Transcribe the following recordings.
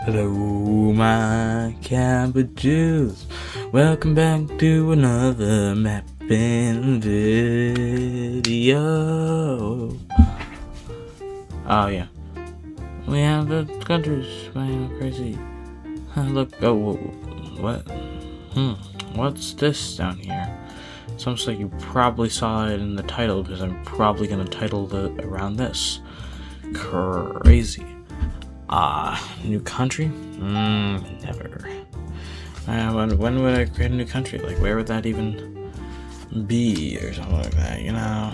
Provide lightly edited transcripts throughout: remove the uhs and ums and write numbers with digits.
Hello, my cabbages. Welcome back to another mapping video. Oh yeah, we have the countries. Man, crazy. Look. Oh, what? What's this down here? It's almost like you probably saw it in the title, because I'm probably gonna title it around this. Crazy. New country? Never. When would I create a new country? Like, where would that even be, or something like that, you know?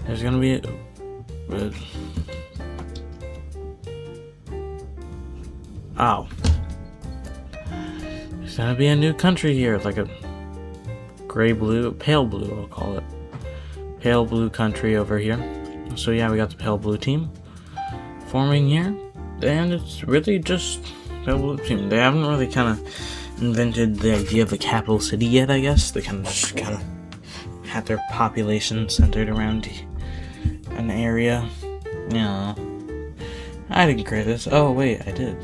There's gonna be there's gonna be a new country here, like a pale blue, I'll call it. Pale blue country over here. So yeah, we got the pale blue team forming here, and it's really just pale blue team. They haven't really kind of invented the idea of the capital city yet, I guess. They kind of had their population centered around an area. You know, I didn't create this. Oh wait, I did.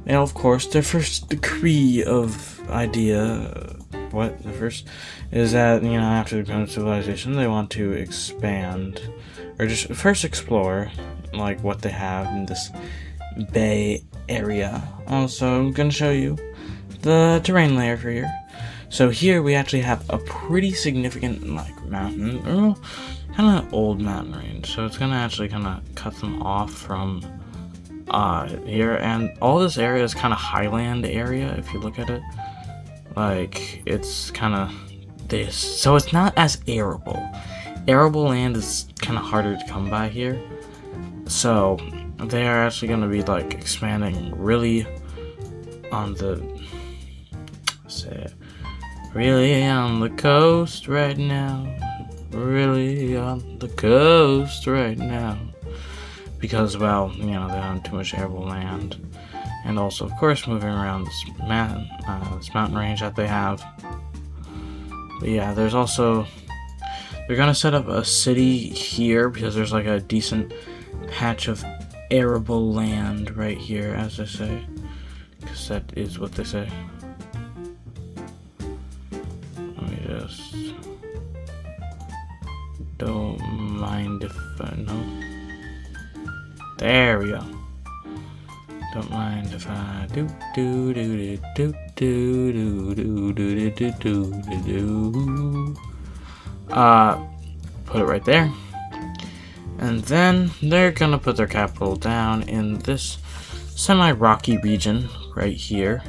Well, of course, their first decree of idea. The first is that, you know, after the becoming civilization, they want to expand, or just first explore, like, what they have in this bay area. Also, I'm gonna show you the terrain layer for here. So here we actually have a pretty significant, like, mountain, or kind of old mountain range. So it's gonna actually kind of cut them off from here, and all this area is kind of highland area if you look at it. Like, it's kind of this, so it's not as arable. Arable land is kind of harder to come by here, so they are actually going to be like expanding really on the really on the coast right now, really on the coast right now, because, well, you know, they don't have too much arable land. And also, of course, moving around this mountain range that they have. But yeah, there's also, they're gonna set up a city here because there's like a decent patch of arable land right here, as they say, because that is what they say. Let me just, don't mind if I know. There we go. Don't mind if I do. Put it right there. And then they're gonna put their capital down in this semi-rocky region right here.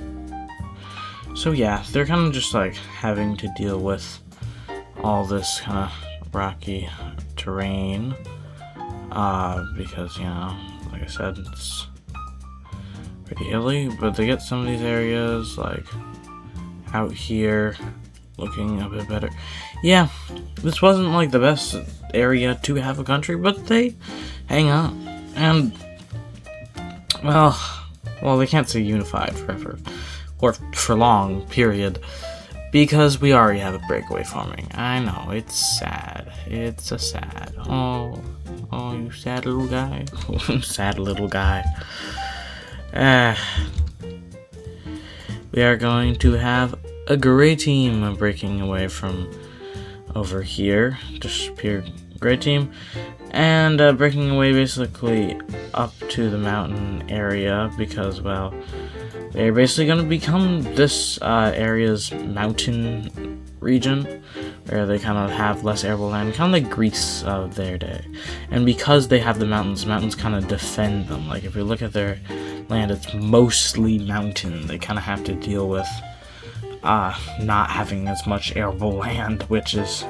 So yeah, they're kind of just like having to deal with all this kind of rocky terrain. Because, you know, like I said, it's pretty hilly, but they get some of these areas like out here looking a bit better. Yeah, this wasn't like the best area to have a country, but they hang on. And well, they can't stay unified forever or for long period, because we already have a breakaway farming. I know, it's sad. It's a sad. Oh, you sad little guy. Sad little guy. We are going to have a gray team breaking away from over here, just pure gray team, and breaking away basically up to the mountain area, because, well, they're basically going to become this area's mountain region, where they kind of have less arable land, kind of like Greece of their day. And because they have the mountains kind of defend them. Like, if we look at their land, it's mostly mountain. They kind of have to deal with not having as much arable land, which is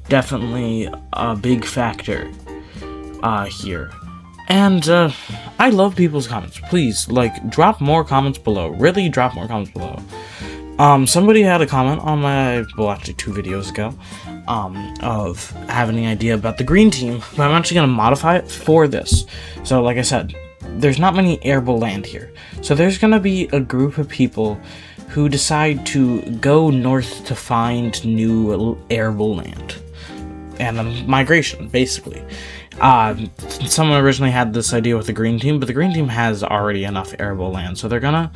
definitely a big factor here. And I love people's comments. Please, like, drop more comments below. Really drop more comments below. Somebody had a comment on my, well, actually 2 videos ago, of having an idea about the green team, but I'm actually going to modify it for this. So, like I said, there's not many arable land here. So there's going to be a group of people who decide to go north to find new arable land. And a migration, basically. Someone originally had this idea with the green team, but the green team has already enough arable land, so they're gonna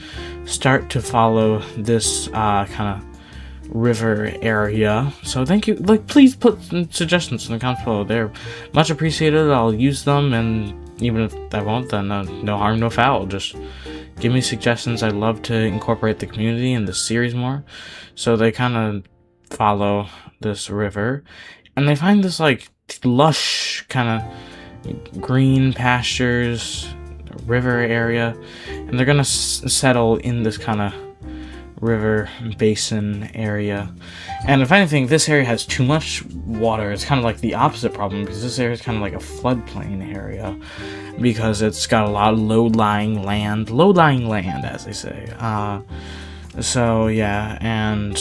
start to follow this kind of river area. So thank you. Like, please put suggestions in the comments below. They're much appreciated. I'll use them, and even if I won't, then no harm, no foul. Just give me suggestions. I'd love to incorporate the community in this series more. So they kind of follow this river, and they find this like lush kind of green pastures, river area, and they're gonna settle in this kind of river basin area. And if anything, this area has too much water. It's kind of like the opposite problem, because this area is kind of like a floodplain area, because it's got a lot of low-lying land, as they say. So yeah, and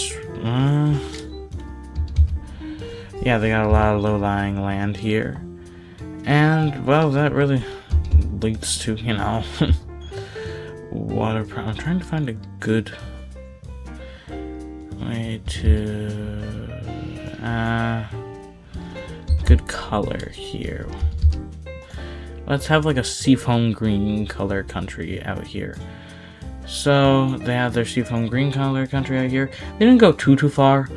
yeah, they got a lot of low-lying land here, and well, that really leads to, you know, water problem. I'm trying to find a good way to good color here. Let's have like a seafoam green color country out here. So they have their seafoam green color country out here. They didn't go too far.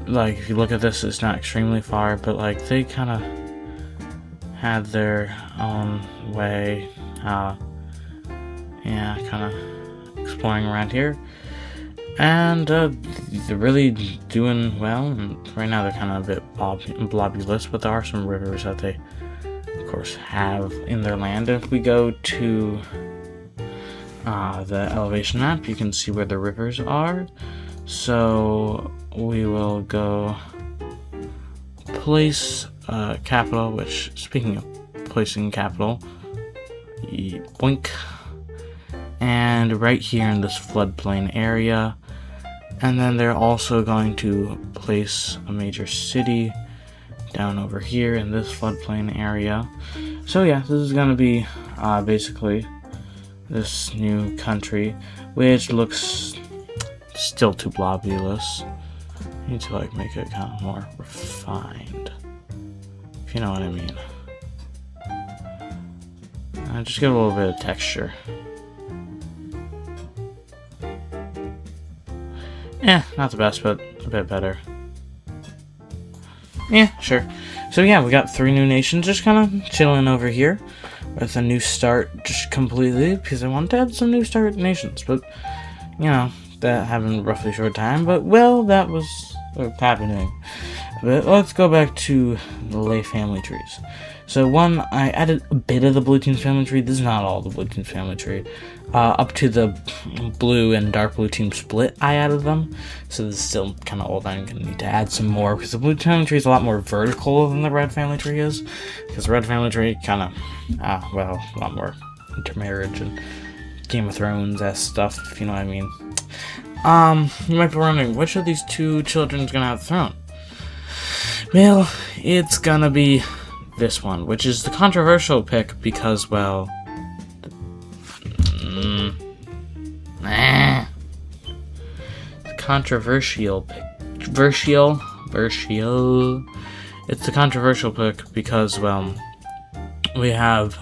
Like, if you look at this, it's not extremely far, but like they kind of had their own way. Yeah, kind of exploring around here. And they're really doing well. And right now they're kind of a bit blobulous, but there are some rivers that they, of course, have in their land. If we go to the elevation map, you can see where the rivers are. So we will go place capital, which, speaking of placing capital, boink. And right here in this floodplain area. And then they're also going to place a major city down over here in this floodplain area. So yeah, this is going to be basically this new country, which looks still too blobulous. I need to like make it kind of more refined, if you know what I mean. Just give it a little bit of texture. Yeah, not the best, but a bit better. Yeah, sure. So yeah, we got 3 new nations just kind of chilling over here with a new start just completely, because I wanted to add some new start nations, but, you know, that happened in roughly short time, but, well, that was happening. But let's go back to the lay family trees. So one, I added a bit of the blue team's family tree. This is not all the blue team's family tree. Up to the blue and dark blue team split, I added them. So this is still kind of old. I'm going to need to add some more, because the blue family tree is a lot more vertical than the red family tree is. Because the red family tree kind of, well, a lot more intermarriage and Game of Thrones-esque stuff, if you know what I mean. You might be wondering, which of these 2 children is going to have the throne? Well, it's going to be this one, which is the controversial pick because, well, the controversial pick. It's the controversial pick because, well, we have,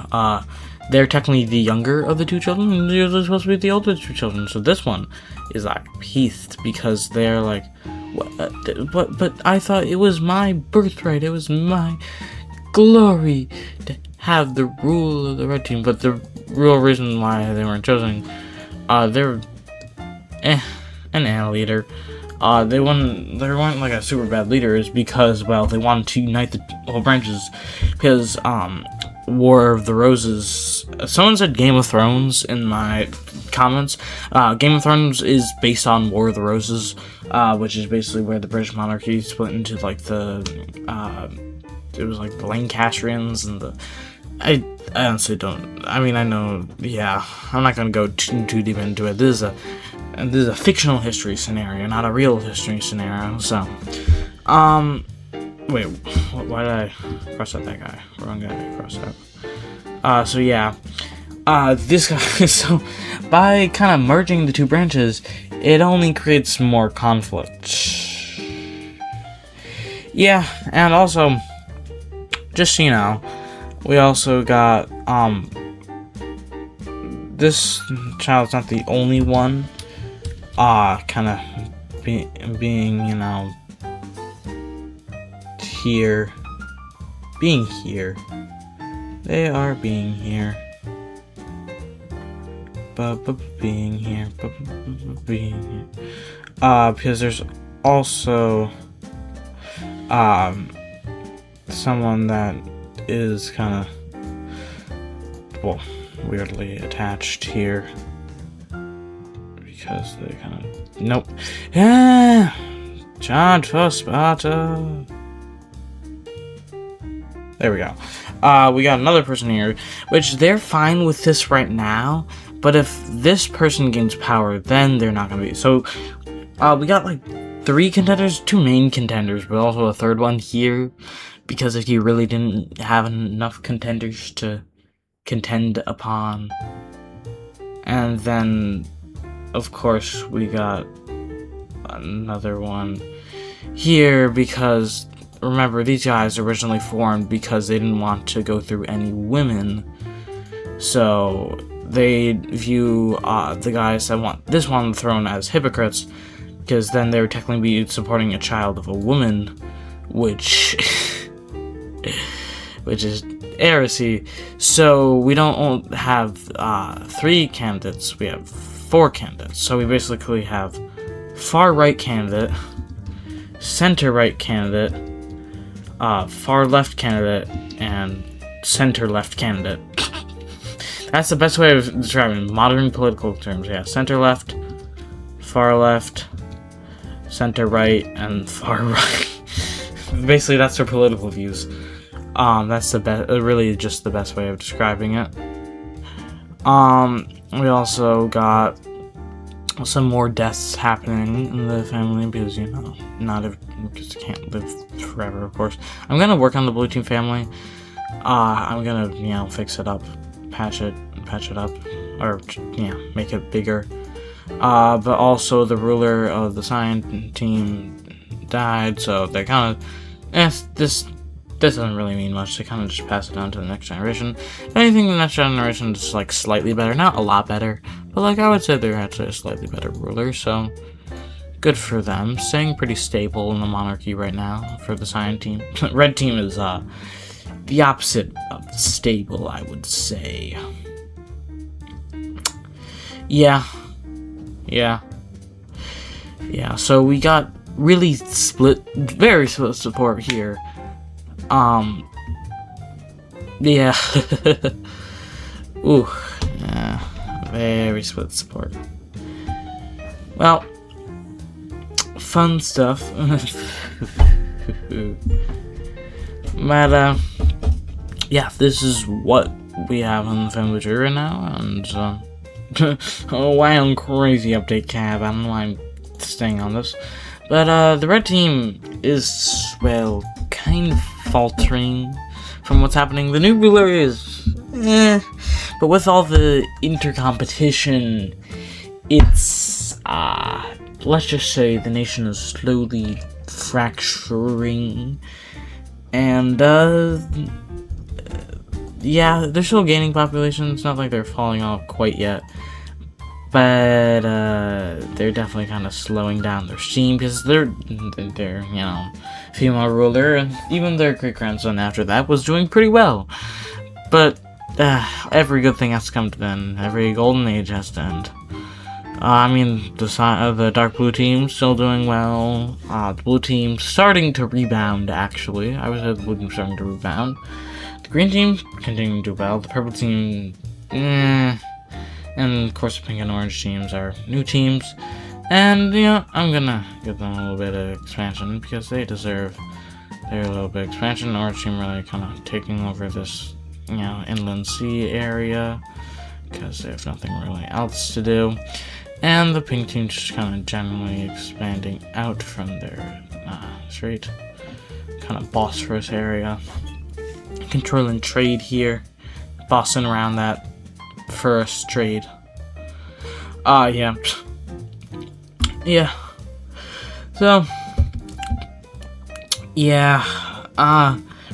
they're technically the younger of the 2 children, and they're usually supposed to be the older 2 children, so this one is like peeved because they're like, but I thought it was my birthright, it was my glory to have the rule of the red team. But the real reason why they weren't chosen, they're an leader. They weren't like a super bad leader, is because, well, they wanted to unite the whole branches, because War of the Roses, someone said Game of Thrones in my comments. Game of Thrones is based on War of the Roses, which is basically where the British monarchy split into like it was like the Lancastrians and the... I honestly don't... I mean, I know... Yeah, I'm not going to go too deep into it. This is a fictional history scenario, not a real history scenario, so... Wait, why did I cross out that guy? Wrong guy, cross out. So yeah. This guy... So, by kind of merging the 2 branches, it only creates more conflict. Yeah, and also, just so you know, we also got, this child's not the only one, kind of being, you know, here. Being here. They are being here. Being here. Being here. Because there's also, someone that is kind of, well, weirdly attached here. Because they kind of, nope. Yeah! Charge for Sparta! There we go. We got another person here, which they're fine with this right now, but if this person gains power, then they're not gonna be. So, we got like 3 contenders, 2 main contenders, but also a 3rd one here, because if you really didn't have enough contenders to contend upon. And then, of course, we got another one here, because remember, these guys originally formed because they didn't want to go through any women. So they view the guys that want this one on the throne as hypocrites, because then they would technically be supporting a child of a woman, which is heresy. So we don't have 3 candidates, we have 4 candidates. So we basically have far right candidate, center right candidate, far left candidate, and center left candidate. That's the best way of describing modern political terms. Yeah, center left, far left, center right, and far right. Basically, that's their political views. That's the best, really just the best way of describing it. We also got some more deaths happening in the family because, you know, because you can't live forever, of course. I'm gonna work on the blue team family. I'm gonna, you know, fix it up, patch it up, or, yeah, make it bigger. But also the ruler of the cyan team died, so they kind of, this doesn't really mean much. They kind of just pass it on to the next generation. If anything, the next generation is like slightly better, not a lot better, but like I would say they're actually a slightly better ruler, so good for them. Staying pretty stable in the monarchy right now for the cyan team. Red team is the opposite of stable, I would say. Yeah, so we got really very split support here. Yeah. Ooh, yeah, very split support. Well, fun stuff. But, yeah, this is what we have on the family tree right now, and, oh, wow, crazy update cab. I don't know why I'm staying on this. But, the red team is, well, kind of faltering from what's happening. The new ruler is, but with all the intercompetition, it's, let's just say the nation is slowly fracturing, and, yeah, they're still gaining population. It's not like they're falling off quite yet, but, they're definitely kind of slowing down their steam, because they're, you know, female ruler, and even their great-grandson after that was doing pretty well. But, every good thing has to come to an end. Every golden age has to end. I mean, the dark blue team still doing well. The blue team starting to rebound, actually. I would say the blue team starting to rebound. The green team continuing to do well. The purple team, and of course the pink and orange teams are new teams. And, you know, I'm gonna give them a little bit of expansion because they deserve their little bit of expansion. Orange team really kind of taking over this, you know, inland sea area because they have nothing really else to do. And the pink team just kind of generally expanding out from their straight kind of Bosphorus area. Controlling trade here. Bossing around that first trade. Yeah. Yeah. So, yeah.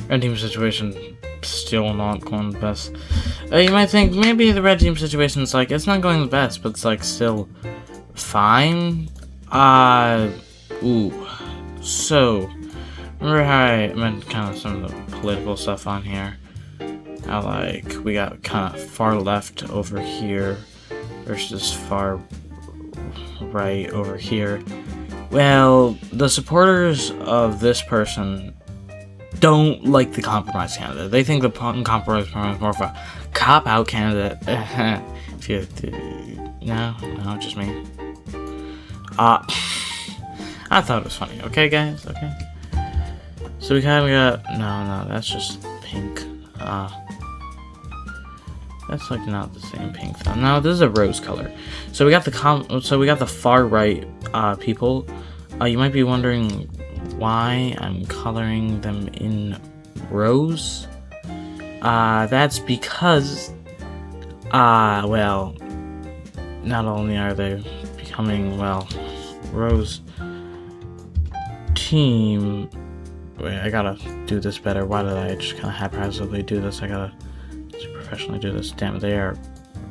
Red team situation still not going the best. You might think maybe the red team situation is like, it's not going the best, but it's like still fine. So, remember how I meant kind of some of the political stuff on here? How, like, we got kind of far left over here versus far right over here. Well, the supporters of this person don't like the compromise candidate. They think the compromise is more of a cop-out candidate. No, just me. I thought it was funny. Okay, guys? Okay. So we kind of got... No, that's just pink. That's like not the same pink though. No, this is a rose color. So we got the far right people. You might be wondering why I'm coloring them in rose. That's because well, not only are they becoming, well, rose team. Wait, I gotta do this better. Why did I just kind of haphazardly do this? I gotta professionally do this. Damn it, they are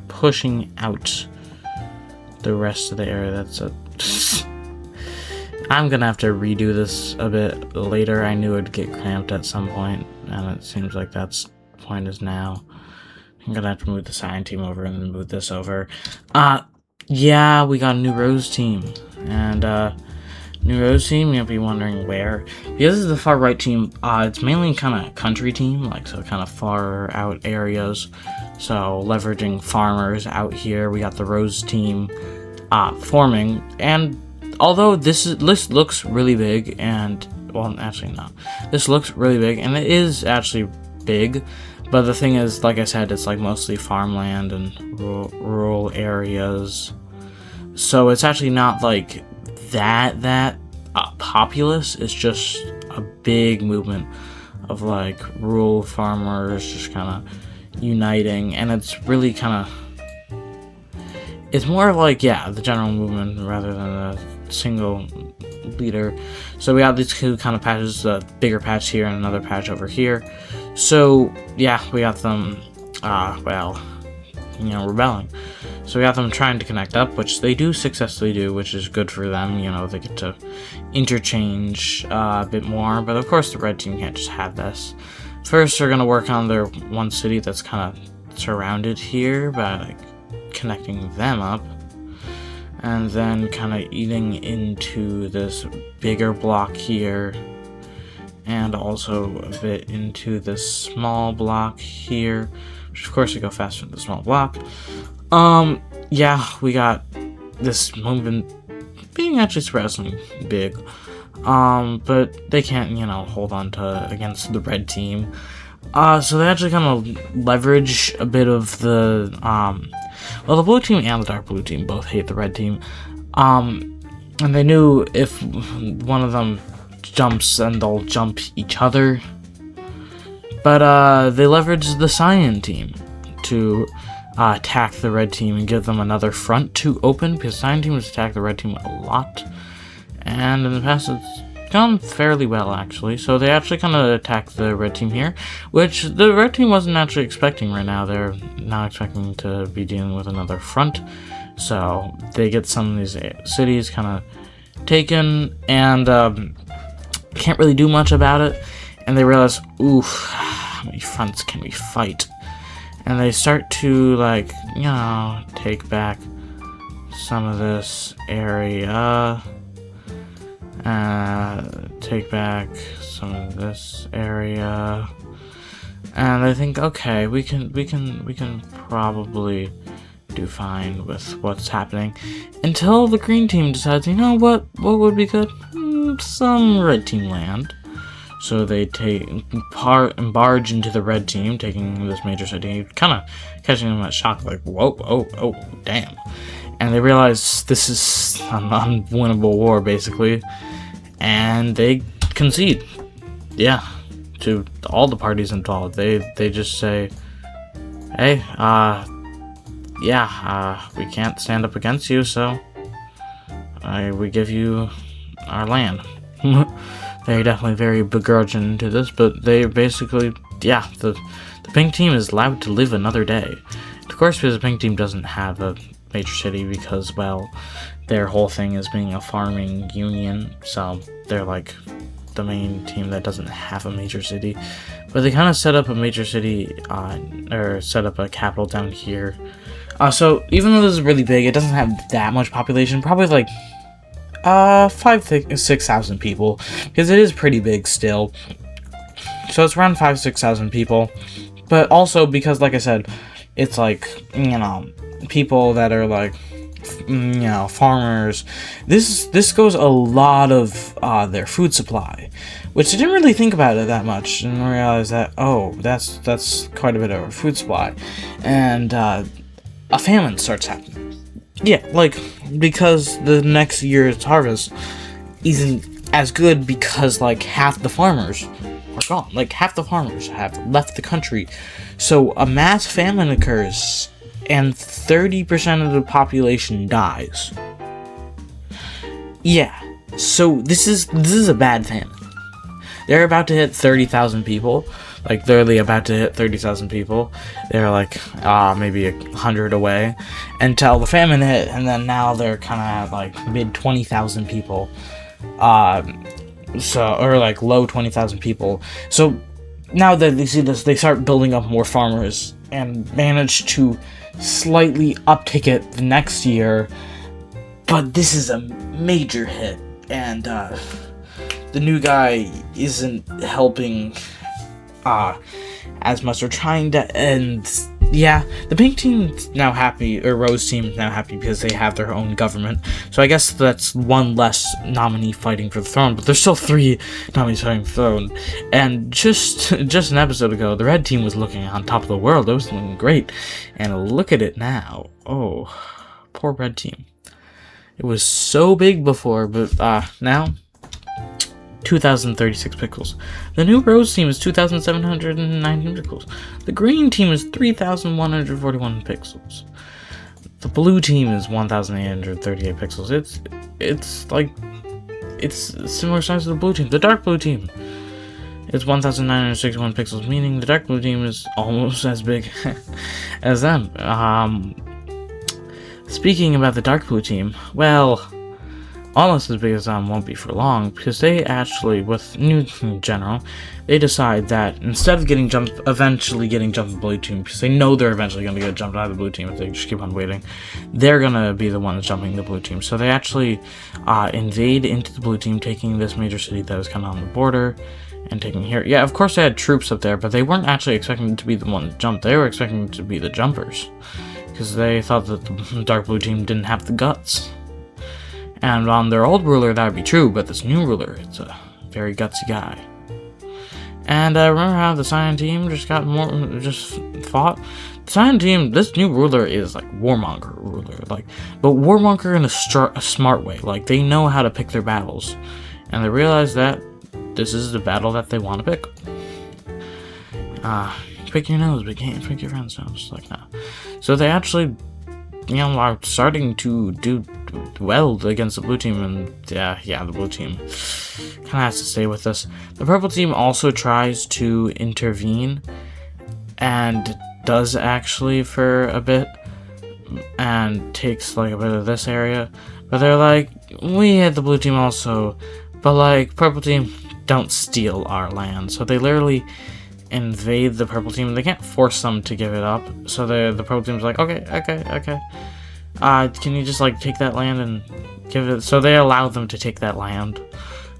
pushing out the rest of the area. That's a... I'm gonna have to redo this a bit later. I knew it'd get cramped at some point, and it seems like that's the point is now. I'm gonna have to move the sign team over and then move this over. Yeah, we got a new rose team. And, new rose team, you'll be wondering where. Because this is the far right team, it's mainly kind of country team, like, so kind of far out areas. So, leveraging farmers out here. We got the rose team, forming. And, although this looks really big, and, well, actually, no. This looks really big, and it is actually big. But the thing is, like I said, it's like mostly farmland and rural areas. So it's actually not like that populous. It's just a big movement of like rural farmers just kind of uniting, and it's really kind of, it's more like, yeah, the general movement rather than a single leader. So we have these two kind of patches, a bigger patch here and another patch over here. So yeah, we got them well, you know, rebelling. So we got them trying to connect up, which they do successfully do, which is good for them. You know, they get to interchange a bit more. But of course, the red team can't just have this. First, they're going to work on their one city that's kind of surrounded here by like connecting them up. And then kind of eating into this bigger block here. And also a bit into this small block here. Which of course, we go faster than the small block. Yeah, we got this movement being actually surprisingly big. But they can't, you know, hold on to against the red team. So they actually kind of leverage a bit of the, well, the blue team and the dark blue team both hate the red team. And they knew if one of them jumps, then they'll jump each other. But, they leveraged the cyan team to attack the red team and give them another front to open, because the cyan team has attacked the red team a lot. And in the past, it's gone fairly well, actually. So they actually kind of attack the red team here, which the red team wasn't actually expecting right now. They're not expecting to be dealing with another front. So they get some of these cities kind of taken, and can't really do much about it. And they realize, oof, how many fronts can we fight? And they start to, like, you know, take back some of this area. Take back some of this area. And I think, okay, we can probably do fine with what's happening. Until the green team decides, you know what would be good? Some red team land. So they barge into the red team, taking this major city, kind of catching them at shock, like, whoa, oh, damn. And they realize this is an unwinnable war, basically. And they concede. Yeah, to all the parties involved. They just say, hey, we can't stand up against you, so we give you our land. They're definitely very begrudging to this, but they basically, yeah, the pink team is allowed to live another day. Of course, because the pink team doesn't have a major city because, well, their whole thing is being a farming union, so they're like the main team that doesn't have a major city. But they kind of set up a major city, or set up a capital down here. So even though this is really big, it doesn't have that much population, probably like 6,000 people, because it is pretty big still. So it's around 6,000 people, but also because, like I said, it's like, you know, people that are like, you know, farmers. This goes a lot of their food supply, which I didn't really think about it that much, and realize that, oh, that's quite a bit of our food supply, and a famine starts happening. Yeah, like, because the next year's harvest isn't as good because, like, half the farmers are gone. Like, half the farmers have left the country. So a mass famine occurs, and 30% of the population dies. Yeah, so this is a bad famine. They're about to hit 30,000 people. Like, literally about to hit 30,000 people. They're like, maybe 100 away until the famine hit, and then now they're kind of at like mid 20,000 people. Or like low 20,000 people. So now that they see this, they start building up more farmers and manage to slightly uptick it the next year. But this is a major hit, and the new guy isn't helping as much. They're trying to end. Yeah, the pink team's now happy, or Rose team's now happy because they have their own government. So I guess that's one less nominee fighting for the throne, but there's still 3 nominees fighting for the throne. And just an episode ago, the red team was looking on top of the world. It was looking great. And look at it now. Oh, poor red team. It was so big before, but now 2,036 pixels. The new Rose team is 2,719 pixels. The green team is 3,141 pixels. The blue team is 1,838 pixels. It's similar size to the blue team. The dark blue team is 1,961 pixels, meaning the dark blue team is almost as big as them. Speaking about the dark blue team, well, almost as big as them won't be for long, because they actually, with new general, they decide that instead of eventually getting jumped by the blue team, because they know they're eventually going to get jumped out of the blue team if they just keep on waiting, they're going to be the ones jumping the blue team. So they actually invade into the blue team, taking this major city that was kind of on the border, and taking here. Yeah, of course they had troops up there, but they weren't actually expecting to be the ones to jump. They were expecting to be the jumpers, because they thought that the dark blue team didn't have the guts. And on their old ruler, that would be true, but this new ruler, it's a very gutsy guy. And remember how the Cyan team just fought? The Cyan team, this new ruler is like Warmonger ruler, but Warmonger in a smart way. Like, they know how to pick their battles, and they realize that this is the battle that they want to pick. Pick your nose, but can't pick your friend's nose. Like, no. So they actually, are starting to do well against the blue team, and yeah, the blue team kind of has to stay with us. The purple team also tries to intervene, and does actually for a bit, and takes like a bit of this area, but they're like, we hit the blue team also, but like, purple team, don't steal our land. So they literally invade the purple team. They can't force them to give it up, so the purple team's like, okay, can you just like take that land and give it? So they allow them to take that land.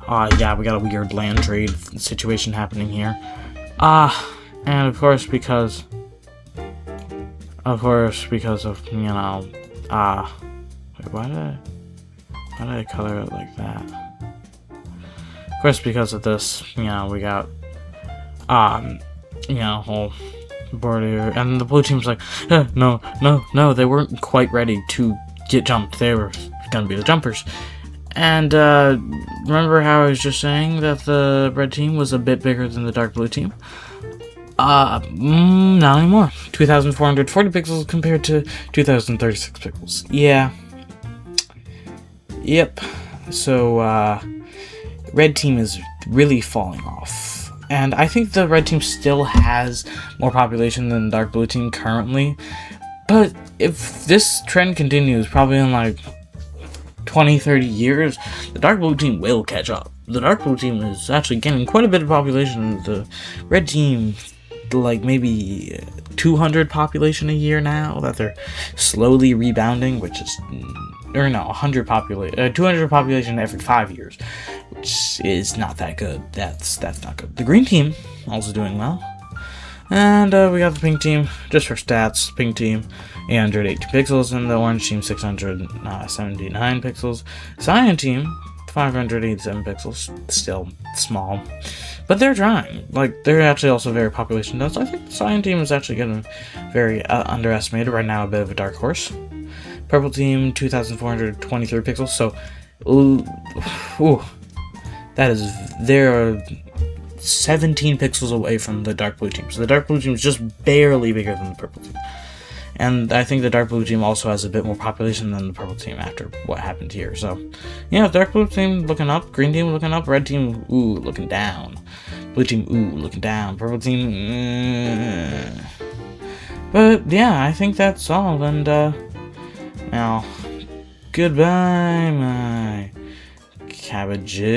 Yeah, we got a weird land trade situation happening here. And of course because of wait, why did I color it like that? Of course, because of this, we got whole border, and the blue team's like, no, they weren't quite ready to get jumped. They were gonna be the jumpers. And remember how I was just saying that the red team was a bit bigger than the dark blue team? Not anymore. 2,440 pixels compared to 2,036 pixels. Yeah, Yep. So, red team is really falling off. And I think the red team still has more population than the dark blue team currently. But if this trend continues, probably in like 20-30 years, the dark blue team will catch up. The dark blue team is actually gaining quite a bit of population. The red team, like maybe 200 population a year now that they're slowly rebounding, which is, or no, 200 population every 5 years, which is not that good. That's not good. The green team also doing well. And we got the pink team, just for stats, pink team, 880 pixels, and the orange team, 679 pixels. Cyan team, 587 pixels, still small. But they're trying. Like, they're actually also very population dense. I think the Cyan team is actually getting very underestimated. Right now, a bit of a dark horse. Purple team, 2,423 pixels, so, ooh, that is, they're 17 pixels away from the dark blue team. So the dark blue team is just barely bigger than the purple team. And I think the dark blue team also has a bit more population than the purple team after what happened here. So, yeah, dark blue team looking up, green team looking up, red team, ooh, looking down. Blue team, ooh, looking down. Purple team, But, yeah, I think that's all. And, now, goodbye, my cabbages.